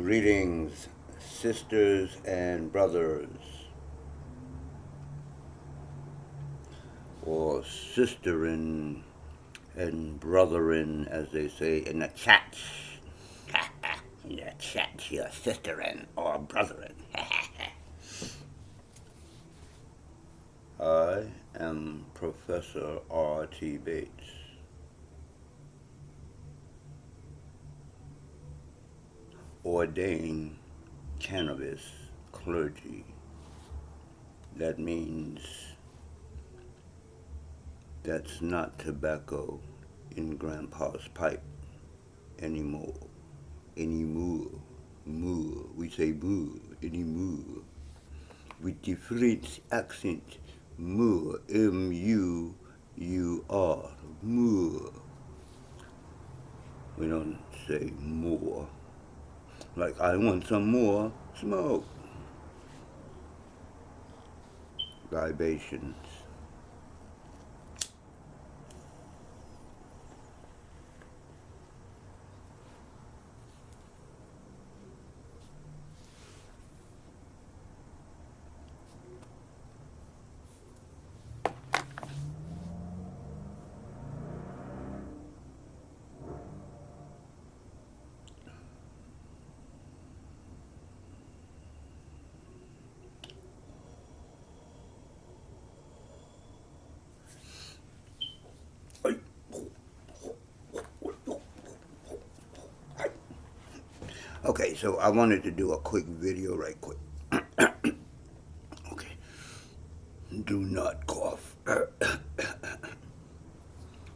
Greetings, sisters and brothers, or sisterin and brotherin, as they say in the chats. In the chat, you're sisterin or brotherin. I am Professor R.T. Bates. Ordained cannabis clergy. That means that's not tobacco in Grandpa's pipe anymore. More. We say boo anymore. With the French accent, more. M-U-U-R. More. We don't say more. Like, I want some more smoke. Libations. Okay, so I wanted to do a quick video right quick. Okay. Do not cough. I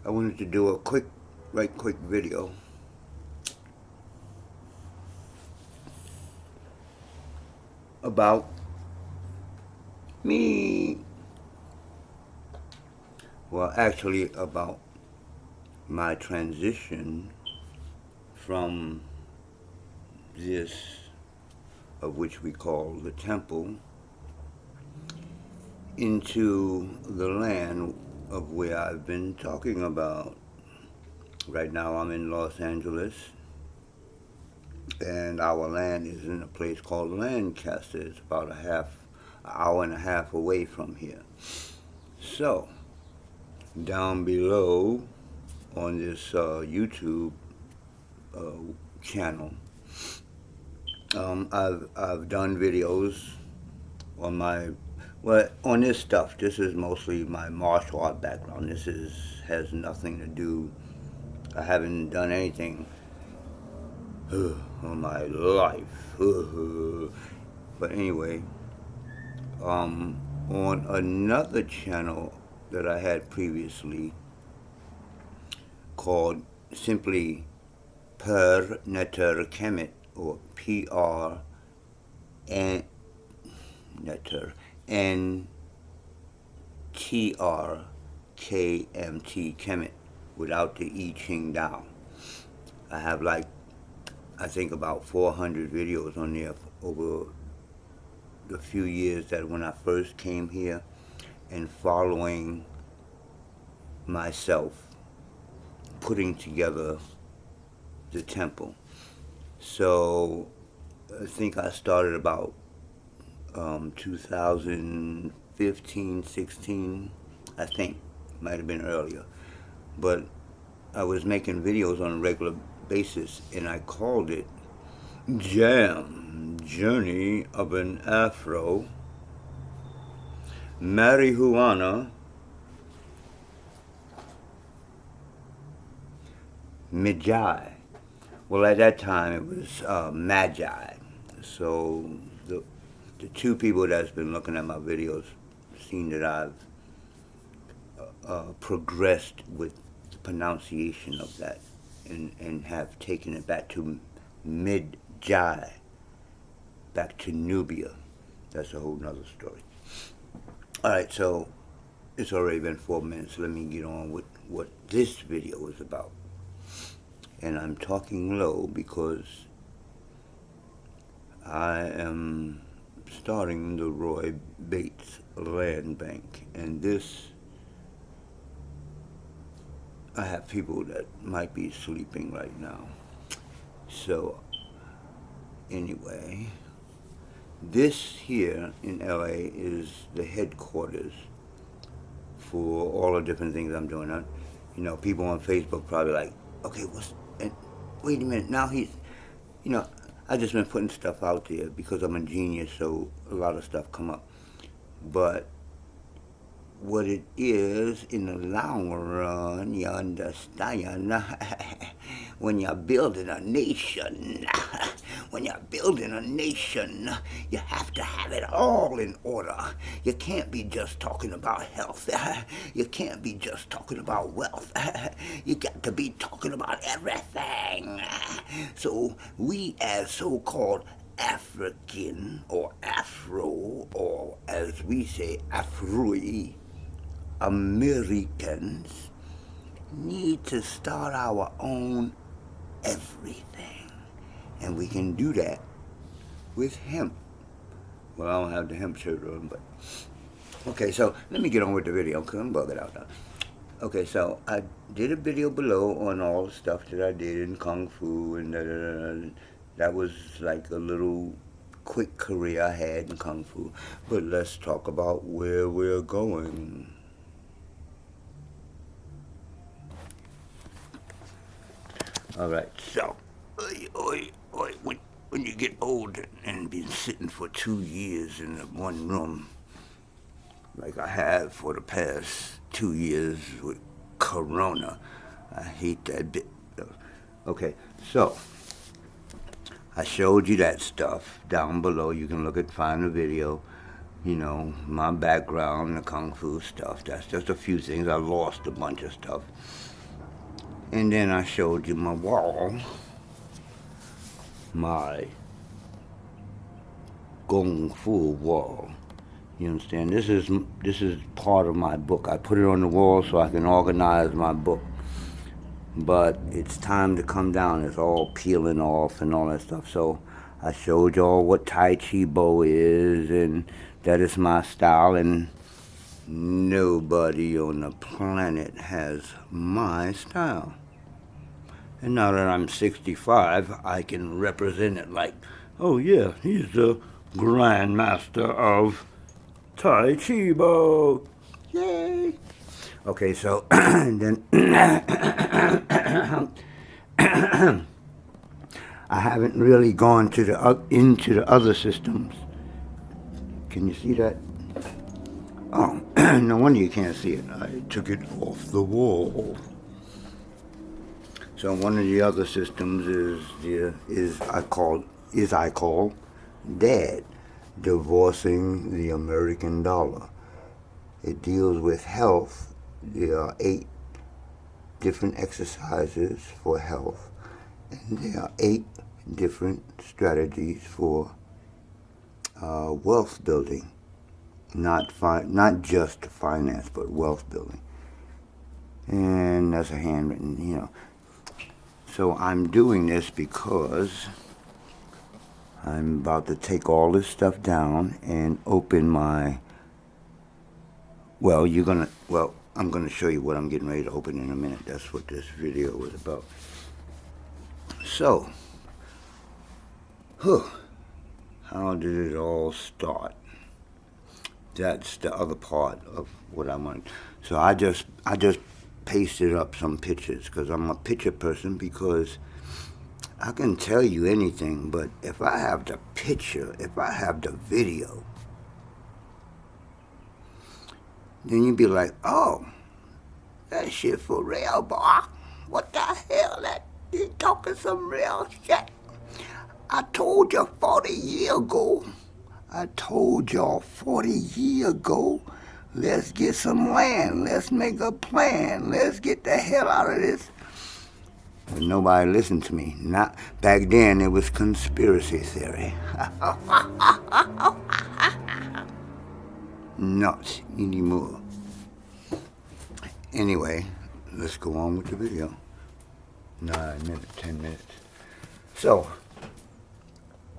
wanted to do a quick video about me. Well, actually about my transition from this, of which we call the temple, into the land of where I've been talking about. Right now I'm in Los Angeles, and our land is in a place called Lancaster. It's about an hour and a half away from here. So, down below on this YouTube channel, I've done videos on on this stuff. This is mostly my martial art background. This has nothing to do. I haven't done anything on my life. But anyway, on another channel that I had previously called simply Per Netter Kemet, or PR N Netter NTRKMT Kemet, without the I Ching down. I have I think about 400 videos on there over the few years that when I first came here, and following myself putting together the temple. So I think I started about 2015, 16, I think. Might have been earlier. But I was making videos on a regular basis, and I called it Jam, Journey of an Afro, Marijuana, Magi. Well, at that time it was Magi. So the two people that's been looking at my videos seen that I've progressed with the pronunciation of that, and have taken it back to Mid-Jai, back to Nubia. That's a whole nother story. Alright, so it's already been 4 minutes. Let me get on with what this video is about. And I'm talking low because I am starting the Roy Bates Land Bank, and this, I have people that might be sleeping right now. So Anyway, this here in LA is the headquarters for all the different things I'm doing. People on Facebook probably like, okay, and wait a minute, now I just been putting stuff out there because I'm a genius, so a lot of stuff come up. But what it is in the long run, you understand, when you're building a nation, you have to have it all in order. You can't be just talking about health. You can't be just talking about wealth. You got to be talking about everything. So we as so-called African or Afro, or as we say, Afroi Americans, need to start our own everything. And we can do that with hemp. Well, I don't have the hemp shirt on, but... Okay, so let me get on with the video, because I'm bugging out now. Okay, so I did a video below on all the stuff that I did in Kung Fu, and that was like a little quick career I had in Kung Fu. But let's talk about where we're going. Alright, so, when you get old and been sitting for 2 years in one room, like I have for the past 2 years with Corona, I hate that bit. Okay, so, I showed you that stuff down below. You can find the video. My background, the Kung Fu stuff. That's just a few things. I lost a bunch of stuff. And then I showed you my wall, my Kung Fu wall. You understand? This is part of my book. I put it on the wall so I can organize my book. But it's time to come down. It's all peeling off and all that stuff. So I showed y'all what Tai Chi Bo is, and that is my style, and nobody on the planet has my style. And now that I'm 65, I can represent it like, oh yeah, he's the Grandmaster of Tai Chi Bo. Yay! Okay, so then I haven't really gone to into the other systems. Can you see that? Oh, no wonder you can't see it. I took it off the wall. So one of the other systems is I call DAD, Divorcing the American Dollar. It deals with health. There are 8 different exercises for health, and there are 8 different strategies for wealth building. Not just finance, but wealth building. And that's a handwritten, So I'm doing this because I'm about to take all this stuff down and open my... I'm going to show you what I'm getting ready to open in a minute. That's what this video was about. So, how did it all start? That's the other part of what I want. So I just pasted up some pictures because I'm a picture person, because I can tell you anything, but if I have the picture, if I have the video, then you'd be like, oh, that shit for real, boy. What the hell? You talking some real shit. I told you 40 years ago. I told y'all 40 years ago, let's get some land. Let's make a plan. Let's get the hell out of this. But nobody listened to me. Not back then. It was conspiracy theory. Not anymore. Anyway, let's go on with the video. 9 minutes, 10 minutes. So,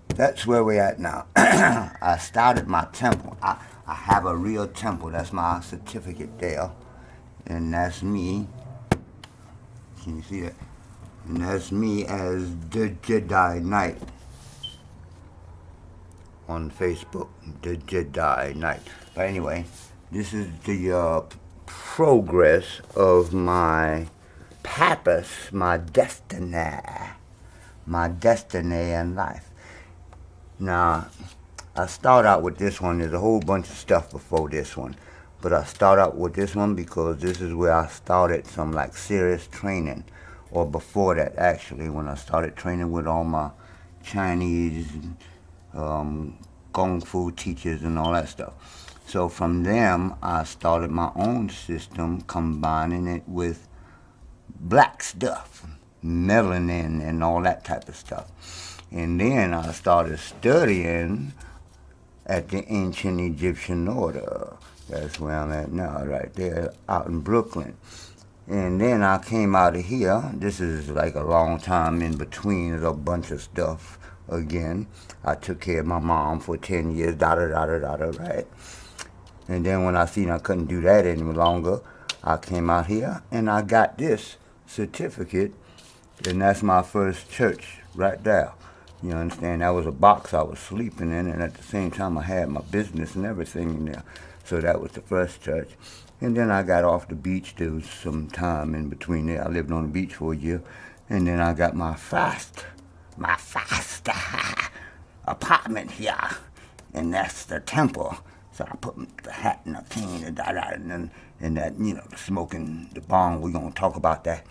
that's where we're at now. I started my temple. I have a real temple. That's my certificate there. And that's me. Can you see that? And that's me as the Jedi Knight. on Facebook, the Jedi Knight. But anyway, this is the progress of my purpose, my destiny in life. Now, I start out with this one. There's a whole bunch of stuff before this one. But I start out with this one because this is where I started some like serious training. Or before that, actually, when I started training with all my Chinese Kung Fu teachers and all that stuff. So from them, I started my own system, combining it with black stuff, melanin and all that type of stuff. And then I started studying at the ancient Egyptian order. That's where I'm at now, right there, out in Brooklyn. And then I came out of here. This is like a long time in between. There's a bunch of stuff again. I took care of my mom for 10 years, right? And then when I seen I couldn't do that any longer, I came out here and I got this certificate. And that's my first church right there. You understand? That was a box I was sleeping in, and at the same time I had my business and everything in there. So that was the first church. And then I got off the beach. There was some time in between there. I lived on the beach for a year. And then I got my fast apartment here. And that's the temple. So I put the hat and the cane and that, you know, the smoking, the bong. We're going to talk about that.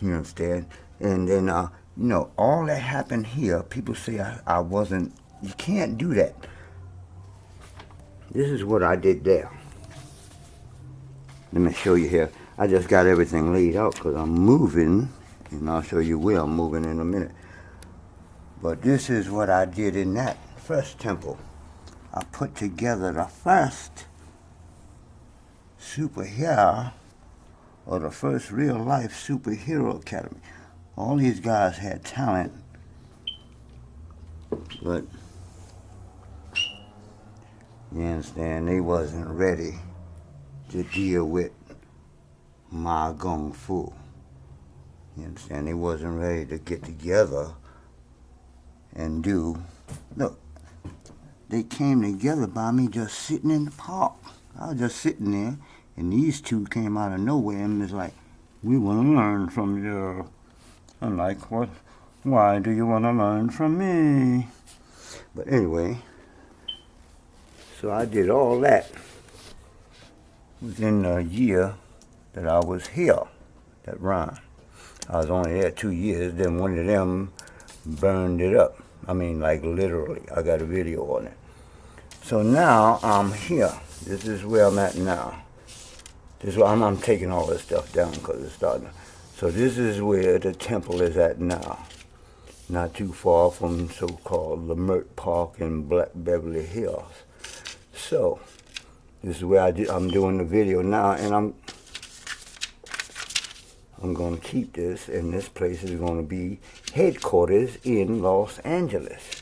You understand? And then, you know, all that happened here. People say I wasn't, you can't do that. This is what I did there. Let me show you here. I just got everything laid out because I'm moving, and I'll show you where I'm moving in a minute. But this is what I did in that first temple. I put together the first superhero, or the first real-life superhero academy. All these guys had talent, but you understand, they wasn't ready to deal with my Kung Fu. You understand? They wasn't ready to get together and do. Look, they came together by me just sitting in the park. I was just sitting there, and these two came out of nowhere and was like, "We want to learn from you." I'm like, "What? Why do you want to learn from me?" But anyway, so I did all that within a year that I was here, that run. I was only there 2 years, then one of them burned it up. I mean, like literally, I got a video on it. So now I'm here. This is where I'm at now. This is where I'm taking all this stuff down because it's starting. So this is where the temple is at now. Not too far from so-called Lamert Park in Black Beverly Hills. So this is where I'm doing the video now, and I'm going to keep this, and this place is going to be headquarters in Los Angeles.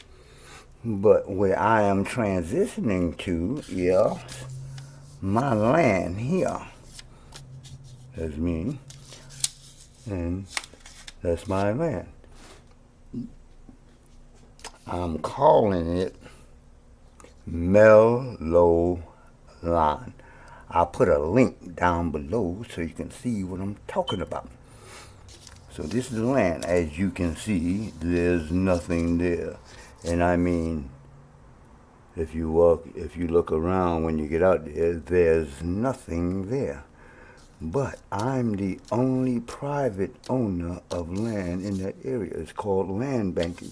But where I am transitioning to is my land here. That's me, and that's my land. I'm calling it Mellow Line. I'll put a link down below so you can see what I'm talking about. So this is the land. As you can see, there's nothing there. And I mean, if you look around when you get out there, there's nothing there. But I'm the only private owner of land in that area. It's called land banking.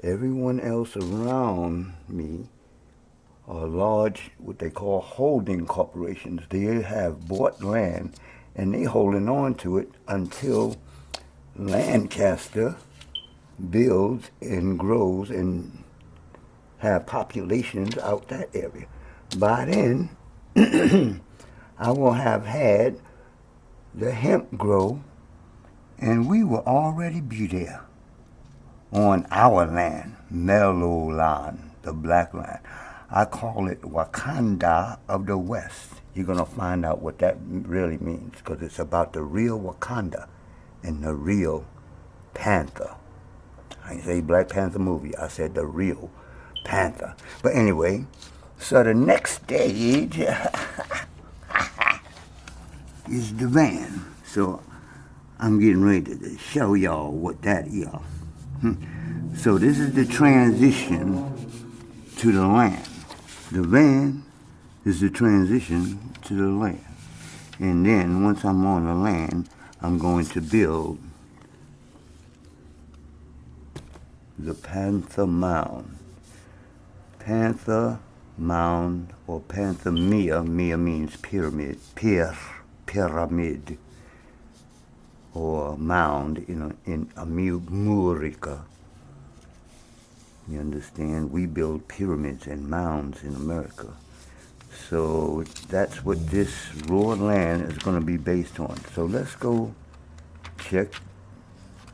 Everyone else around me are large, what they call holding corporations. They have bought land and they holding on to it until Lancaster builds and grows and have populations out that area. By then, I will have had the hemp grow, and we will already be there on our land, Mellow Land, the black land. I call it Wakanda of the West. You're going to find out what that really means, because it's about the real Wakanda and the real Panther. I didn't say Black Panther movie. I said the real panther. But anyway, so the next stage is the van. So I'm getting ready to show y'all what that is. So this is the transition to the land. The van is the transition to the land. And then once I'm on the land, I'm going to build the Panther Mound. Panther Mound or Panther Mia. Mia means pyramid. Pyramid. Or mound in America. You understand? We build pyramids and mounds in America. So that's what this raw land is going to be based on. So let's go check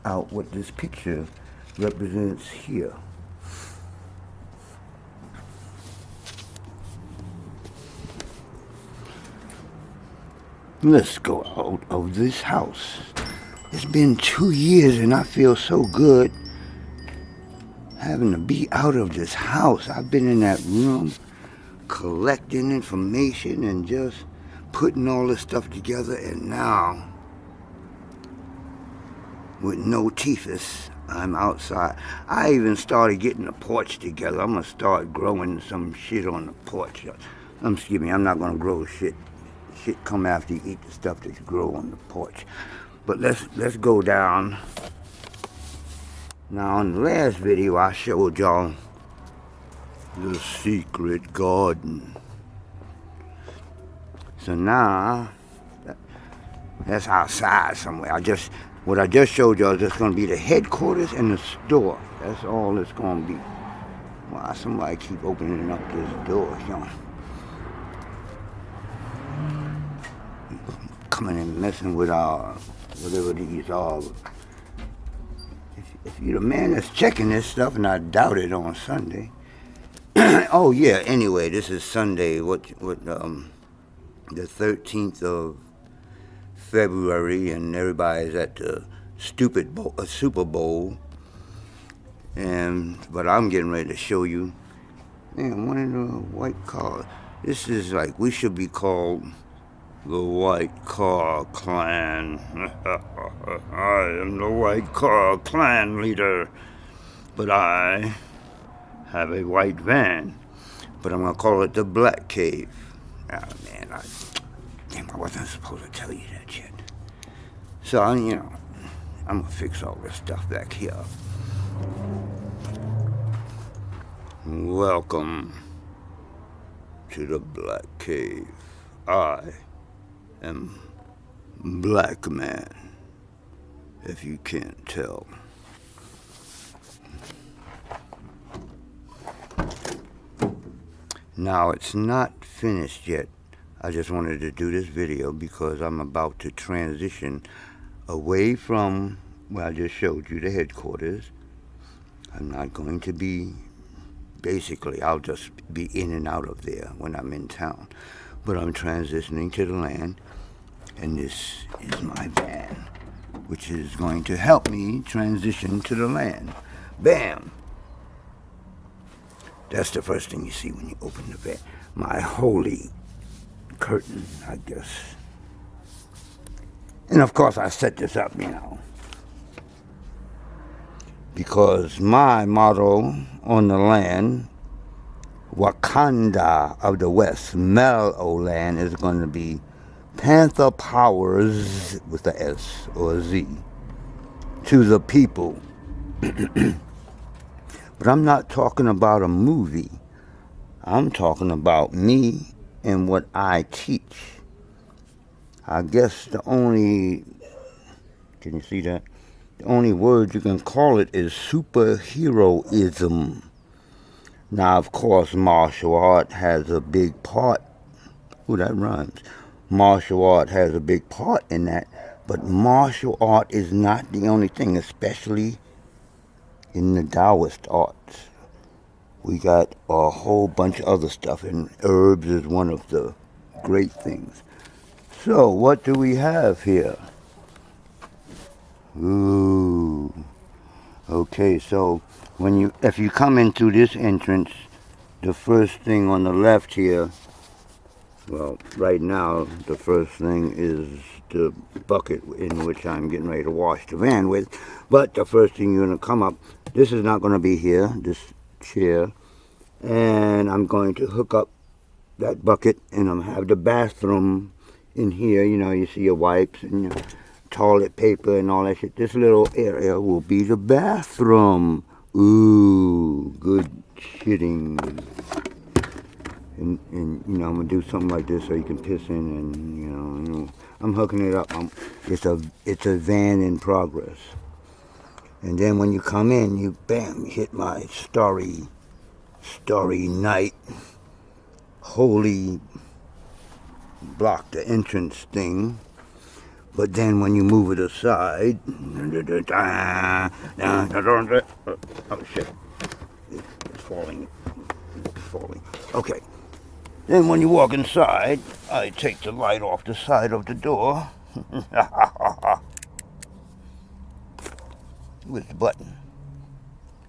out what this picture represents here. Let's go out of this house. It's been 2 years and I feel so good having to be out of this house. I've been in that room collecting information and just putting all this stuff together, and now with no teethus, I'm outside. I even started getting the porch together. I'm gonna start growing some shit on the porch. Excuse me, I'm not gonna grow shit. Shit come after you eat the stuff that you grow on the porch. But let's go down. Now in the last video I showed y'all the secret garden. So now that's outside somewhere. What I just showed y'all is just gonna be the headquarters and the store. That's all it's gonna be. Wow, somebody keep opening up this door, y'all. Coming and messing with our whatever these are. If you're the man that's checking this stuff, and I doubt it on Sunday. Oh yeah. Anyway, this is Sunday. The 13th of February, and everybody's at the Super Bowl. But I'm getting ready to show you. Man, one of the white cars. This is like, we should be called the White Car Clan. I am the White Car Clan leader, but I have a white van. But I'm gonna call it the Black Cave. Ah man, I wasn't supposed to tell you that shit. So I'm gonna fix all this stuff back here. Welcome to the Black Cave. I am Black Man, if you can't tell. Now, it's not finished yet. I just wanted to do this video because I'm about to transition away from where I just showed you, the headquarters. I'm not going to be, basically, I'll just be in and out of there when I'm in town. But I'm transitioning to the land, and this is my van, which is going to help me transition to the land. Bam! That's the first thing you see when you open the van. My holy curtain, I guess. And of course I set this up, because my motto on the land, Wakanda of the West, Mellow Land, is going to be Panther Powers with the S or Z to the people. But I'm not talking about a movie. I'm talking about me and what I teach. I guess can you see that? The only word you can call it is superheroism. Now, of course, martial art has a big part. Ooh, that rhymes. Martial art has a big part in that. But martial art is not the only thing, especially in the Taoist arts. We got a whole bunch of other stuff, and herbs is one of the great things. So, what do we have here? Ooh. Okay, so if you come in through this entrance, the first thing on the left here, well, right now, the first thing is the bucket in which I'm getting ready to wash the van with. But the first thing you're going to come up, this is not going to be here, this chair. And I'm going to hook up that bucket, and I'm going to have the bathroom in here. You know, you see your wipes and your toilet paper and all that shit. This little area will be the bathroom. Ooh, good shitting. And you know, I'm gonna do something like this so you can piss in, and you know I'm hooking it up. It's a van in progress. And then when you come in, you bam, hit my starry night holy block the entrance thing. But then when you move it aside, oh shit, it's falling. Okay. Then when you walk inside, I take the light off the side of the door with the button.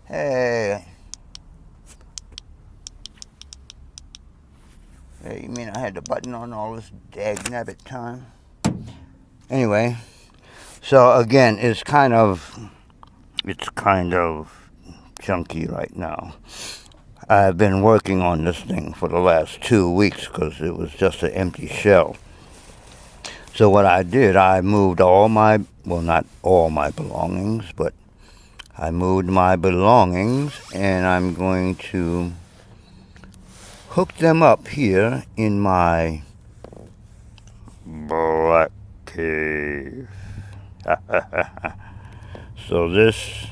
Hey, you mean I had the button on all this dag-nabbit time? Anyway, so again, it's kind of junky right now. I've been working on this thing for the last 2 weeks because it was just an empty shell. So what I did, I moved not all my belongings, but I moved my belongings, and I'm going to hook them up here in my black cave. So this,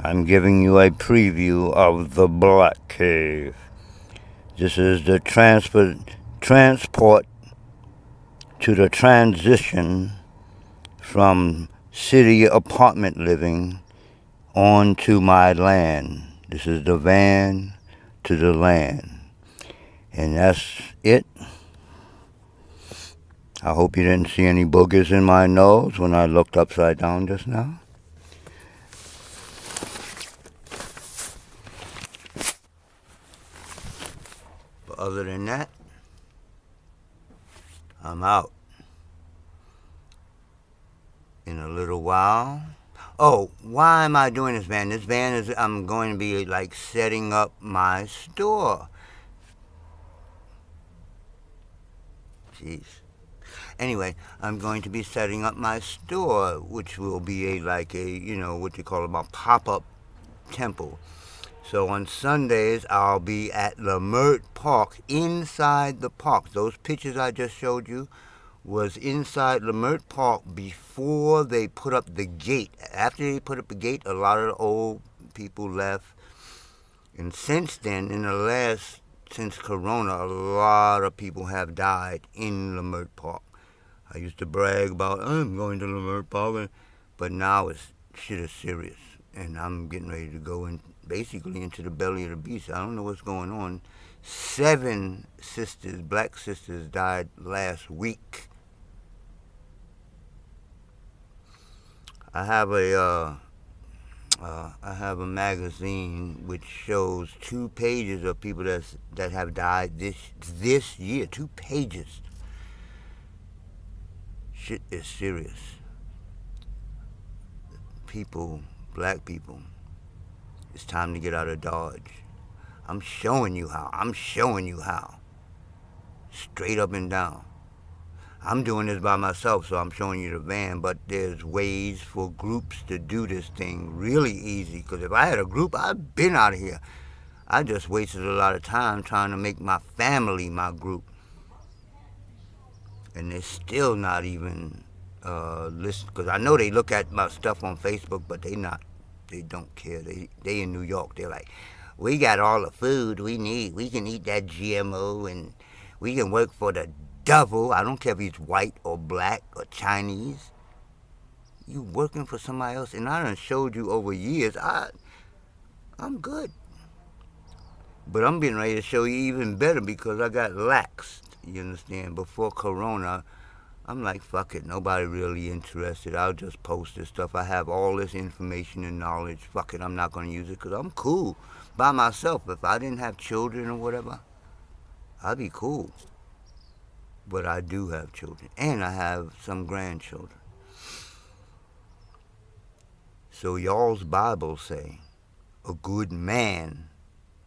I'm giving you a preview of the Black Cave. This is the transport to the transition from city apartment living onto my land. This is the van to the land. And that's it. I hope you didn't see any boogers in my nose when I looked upside down just now. But other than that, I'm out. In a little while. Oh, why am I doing this van? This van is, I'm going to be like setting up my store. Jeez. Anyway, I'm going to be setting up my store, which will be what you call a pop-up temple. So on Sundays, I'll be at Lemert Park, inside the park. Those pictures I just showed you was inside Lemert Park before they put up the gate. After they put up the gate, a lot of the old people left. And since then, since Corona, a lot of people have died in Lemert Park. I used to brag about, I'm going to Lemert Park, but now shit is serious. And I'm getting ready to go basically into the belly of the beast. I don't know what's going on. 7 sisters, black sisters, died last week. I have a magazine which shows 2 pages of people that have died this year. 2 pages. Shit is serious. People, black people, it's time to get out of Dodge. I'm showing you how. Straight up and down. I'm doing this by myself, so I'm showing you the van, but there's ways for groups to do this thing really easy, because if I had a group, I'd been out of here. I just wasted a lot of time trying to make my family my group. And they're still not even listen, because I know they look at my stuff on Facebook, but they don't care. They in New York. They're like, we got all the food we need. We can eat that GMO, and we can work for the devil. I don't care if he's white or black or Chinese. You working for somebody else, and I done showed you over years. I'm good, but I'm getting ready to show you even better because I got laxed. You understand? Before Corona, I'm like, fuck it, nobody really interested. I'll just post this stuff. I have all this information and knowledge. Fuck it, I'm not going to use it because I'm cool by myself. If I didn't have children or whatever, I'd be cool. But I do have children, and I have some grandchildren. So y'all's Bible say, a good man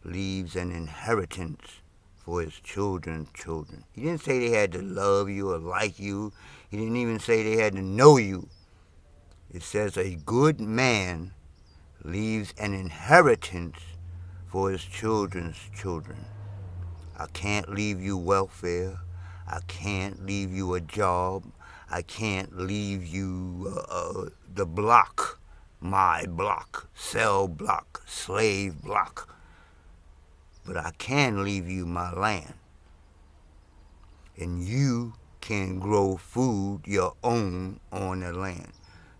leaves an inheritance for his children's children. He didn't say they had to love you or like you. He didn't even say they had to know you. It says a good man leaves an inheritance for his children's children. I can't leave you welfare. I can't leave you a job. I can't leave you the block, my block, cell block, slave block. But I can leave you my land. And you can grow food your own on the land.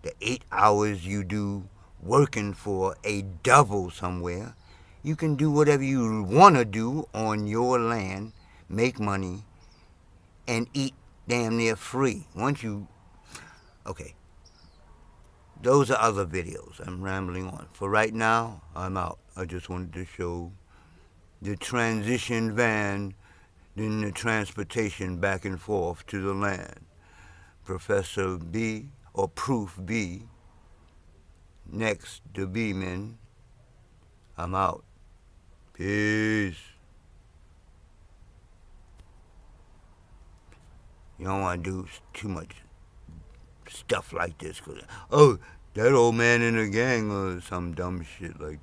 The 8 hours you do working for a devil somewhere, you can do whatever you want to do on your land, make money, and eat damn near free. Okay, those are other videos. I'm rambling on. For right now, I'm out. I just wanted to show the transition van, then the transportation back and forth to the land. Professor B, or Proof B, next to B-Men. I'm out. Peace. You don't want to do too much stuff like this. 'Cause, oh, that old man in the gang or some dumb shit like that.